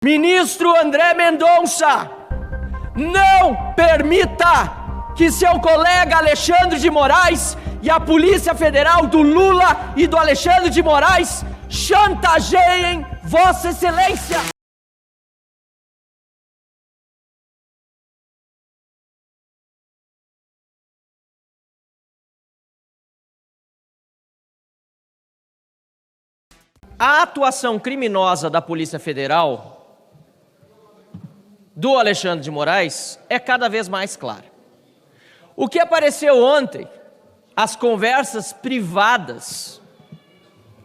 Ministro André Mendonça, não permita que seu colega Alexandre de Moraes e a Polícia Federal do Lula e do Alexandre de Moraes chantageiem Vossa Excelência. A atuação criminosa da Polícia Federal do Alexandre de Moraes é cada vez mais clara. O que apareceu ontem, as conversas privadas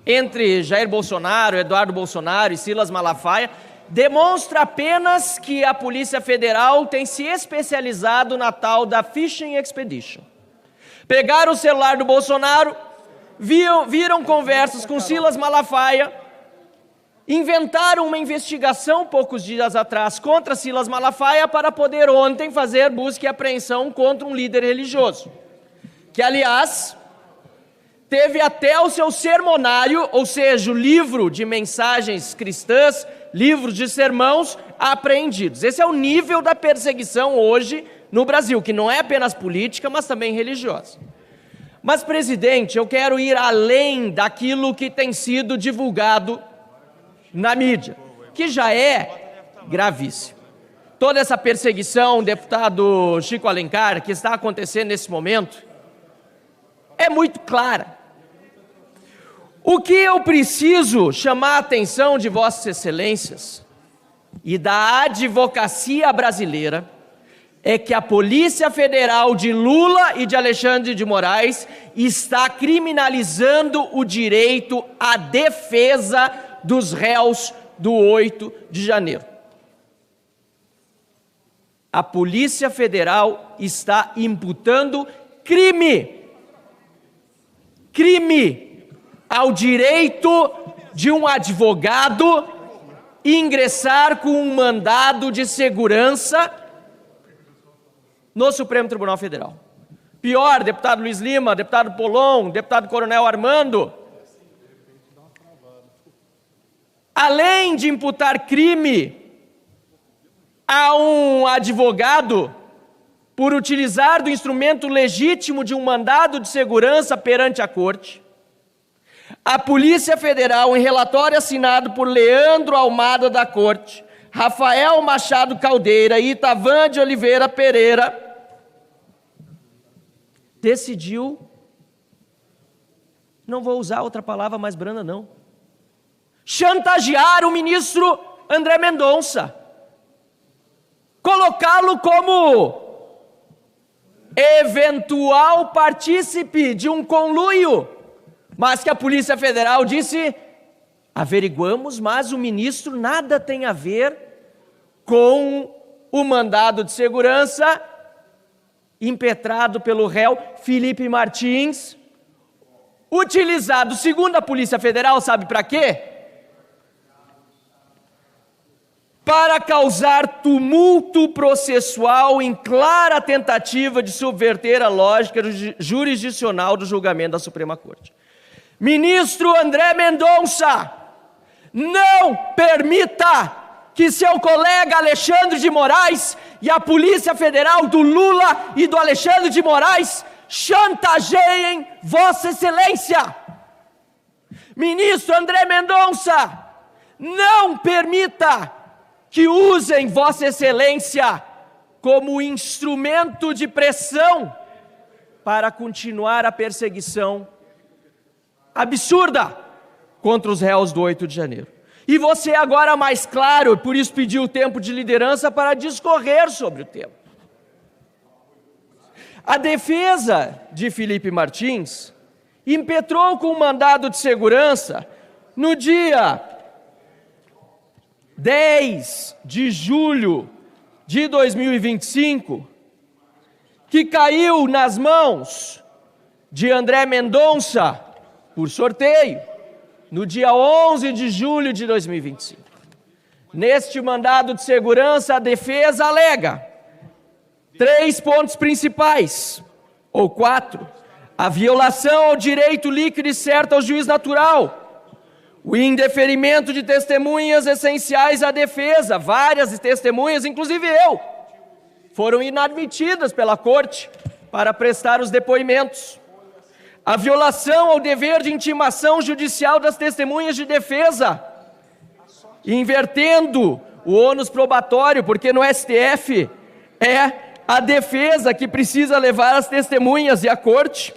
entre Jair Bolsonaro, Eduardo Bolsonaro e Silas Malafaia, demonstra apenas que a Polícia Federal tem se especializado na tal da Fishing Expedition. Pegaram o celular do Bolsonaro, viram conversas com Silas Malafaia, inventaram uma investigação poucos dias atrás contra Silas Malafaia para poder ontem fazer busca e apreensão contra um líder religioso, que aliás teve até o seu sermonário, ou seja, o livro de mensagens cristãs, livros de sermãos, apreendidos. Esse é o nível da perseguição hoje no Brasil, que não é apenas política, mas também religiosa. Mas, presidente, eu quero ir além daquilo que tem sido divulgado na mídia, que já é gravíssimo. Toda essa perseguição, deputado Chico Alencar, que está acontecendo nesse momento, é muito clara. O que eu preciso chamar a atenção de Vossas Excelências e da advocacia brasileira é que a Polícia Federal de Lula e de Alexandre de Moraes está criminalizando o direito à defesa dos réus do 8 de janeiro. A Polícia Federal está imputando crime ao direito de um advogado ingressar com um mandado de segurança no Supremo Tribunal Federal. Pior, deputado Luiz Lima, deputado Polon, deputado Coronel Armando, além de imputar crime a um advogado por utilizar do instrumento legítimo de um mandado de segurança perante a corte, a Polícia Federal, em relatório assinado por Leandro Almada da Corte, Rafael Machado Caldeira e Itavan de Oliveira Pereira, decidiu, não vou usar outra palavra mais branda não, chantagear o ministro André Mendonça, colocá-lo como eventual partícipe de um conluio, mas que a Polícia Federal disse, averiguamos, mas o ministro nada tem a ver com o mandado de segurança impetrado pelo réu Felipe Martins, utilizado, segundo a Polícia Federal, sabe para quê? Para causar tumulto processual em clara tentativa de subverter a lógica jurisdicional do julgamento da Suprema Corte. Ministro André Mendonça, não permita que seu colega Alexandre de Moraes e a Polícia Federal do Lula e do Alexandre de Moraes chantageiem Vossa Excelência. Ministro André Mendonça, não permita que usem Vossa Excelência como instrumento de pressão para continuar a perseguição absurda contra os réus do 8 de janeiro. E você agora mais claro, por isso pediu o tempo de liderança para discorrer sobre o tema. A defesa de Felipe Martins impetrou com um mandado de segurança no dia 10 de julho de 2025, que caiu nas mãos de André Mendonça por sorteio, no dia 11 de julho de 2025. Neste mandado de segurança, a defesa alega 3 pontos principais, ou 4. A violação ao direito líquido e certo ao juiz natural, O indeferimento de testemunhas essenciais à defesa, várias testemunhas, inclusive eu, foram inadmitidas pela corte para prestar os depoimentos. A violação ao dever de intimação judicial das testemunhas de defesa, invertendo o ônus probatório, porque no STF é a defesa que precisa levar as testemunhas e a corte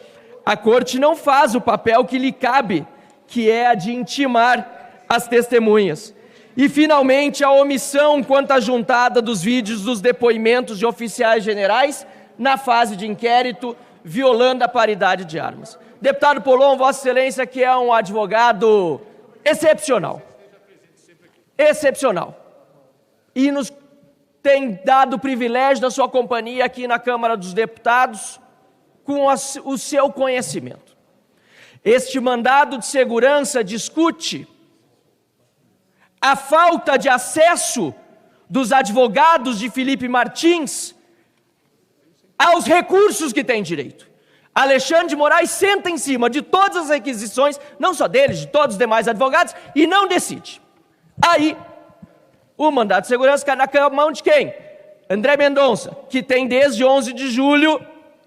não faz o papel que lhe cabe, que é a de intimar as testemunhas. E, finalmente, a omissão quanto à juntada dos vídeos dos depoimentos de oficiais generais na fase de inquérito, violando a paridade de armas. Deputado Polon, Vossa Excelência, que é um advogado excepcional. Excepcional. E nos tem dado o privilégio da sua companhia aqui na Câmara dos Deputados, com o seu conhecimento. Este mandado de segurança discute a falta de acesso dos advogados de Felipe Martins aos recursos que tem direito. Alexandre de Moraes senta em cima de todas as requisições, não só deles, de todos os demais advogados, e não decide. Aí, o mandado de segurança cai na mão de quem? André Mendonça, que tem desde 11 de julho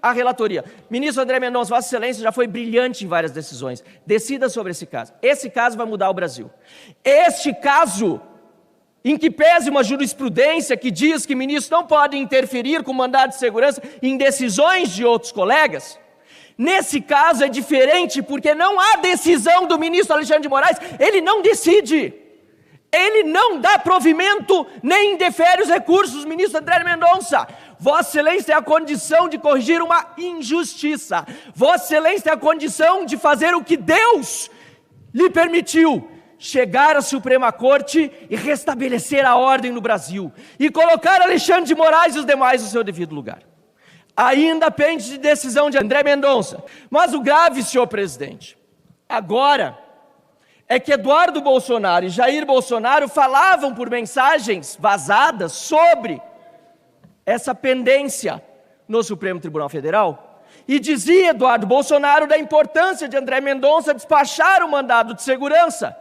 a relatoria. Ministro André Mendonça, Vossa Excelência já foi brilhante em várias decisões. Decida sobre esse caso. Esse caso vai mudar o Brasil. Este caso, em que pese uma jurisprudência que diz que ministros não podem interferir com mandado de segurança em decisões de outros colegas, nesse caso é diferente porque não há decisão do ministro Alexandre de Moraes, ele não decide. Ele não dá provimento nem indefere os recursos, ministro André Mendonça. Vossa Excelência tem a condição de corrigir uma injustiça. Vossa Excelência tem a condição de fazer o que Deus lhe permitiu. Chegar à Suprema Corte e restabelecer a ordem no Brasil. E colocar Alexandre de Moraes e os demais no seu devido lugar. Ainda pende de decisão de André Mendonça. Mas o grave, senhor presidente, agora é que Eduardo Bolsonaro e Jair Bolsonaro falavam por mensagens vazadas sobre essa pendência no Supremo Tribunal Federal, e dizia Eduardo Bolsonaro da importância de André Mendonça despachar o mandado de segurança.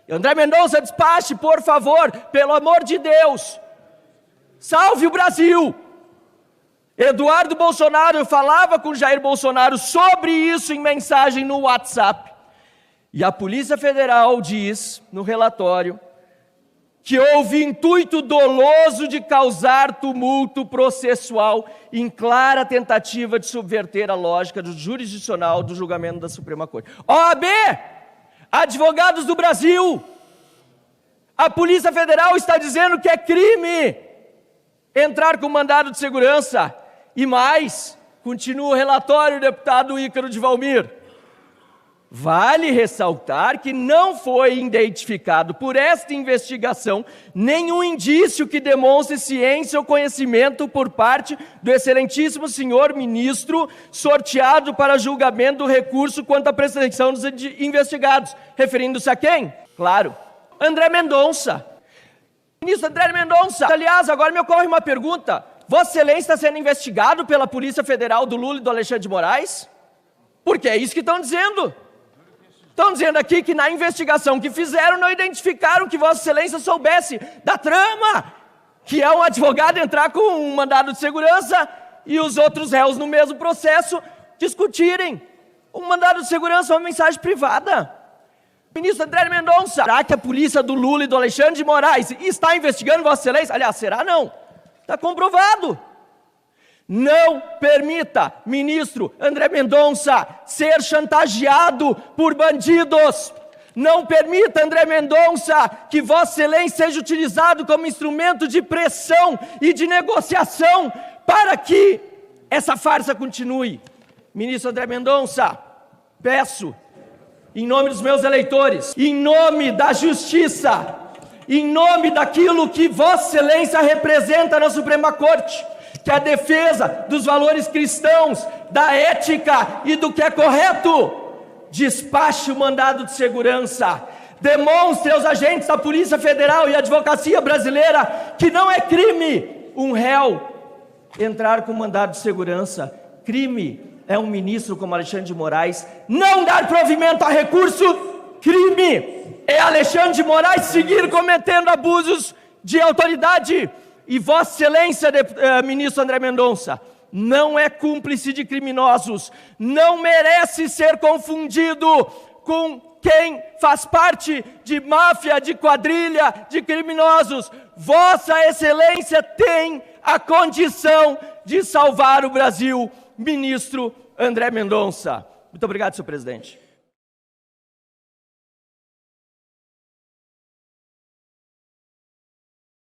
André Mendonça, despache, por favor, pelo amor de Deus, salve o Brasil. Eduardo Bolsonaro falava com Jair Bolsonaro sobre isso em mensagem no WhatsApp. E a Polícia Federal diz, no relatório, que houve intuito doloso de causar tumulto processual em clara tentativa de subverter a lógica jurisdicional do julgamento da Suprema Corte. OAB, advogados do Brasil, a Polícia Federal está dizendo que é crime entrar com mandado de segurança. E mais, continua o relatório, deputado Ícaro de Valmir. Vale ressaltar que não foi identificado por esta investigação nenhum indício que demonstre ciência ou conhecimento por parte do excelentíssimo senhor ministro sorteado para julgamento do recurso quanto à pretensão dos investigados. Referindo-se a quem? Claro, André Mendonça. Ministro André Mendonça. Aliás, agora me ocorre uma pergunta. Vossa Excelência está sendo investigado pela Polícia Federal do Lula e do Alexandre de Moraes? Porque é isso que estão dizendo. Estão dizendo aqui que na investigação que fizeram não identificaram que Vossa Excelência soubesse da trama, que é um advogado entrar com um mandado de segurança e os outros réus no mesmo processo discutirem. Um mandado de segurança é uma mensagem privada. Ministro André Mendonça, será que a polícia do Lula e do Alexandre de Moraes está investigando Vossa Excelência? Aliás, será não? Está comprovado. Não permita, ministro André Mendonça, ser chantageado por bandidos. Não permita, André Mendonça, que Vossa Excelência seja utilizado como instrumento de pressão e de negociação para que essa farsa continue. Ministro André Mendonça, peço, em nome dos meus eleitores, em nome da justiça, em nome daquilo que Vossa Excelência representa na Suprema Corte, que a defesa dos valores cristãos, da ética e do que é correto, despache o mandado de segurança, demonstre aos agentes da Polícia Federal e Advocacia Brasileira que não é crime um réu entrar com mandado de segurança. Crime é um ministro como Alexandre de Moraes não dar provimento a recurso Crime é Alexandre de Moraes seguir cometendo abusos de autoridade. E Vossa Excelência, ministro André Mendonça, não é cúmplice de criminosos, não merece ser confundido com quem faz parte de máfia, de quadrilha, de criminosos. Vossa Excelência tem a condição de salvar o Brasil, ministro André Mendonça. Muito obrigado, senhor presidente.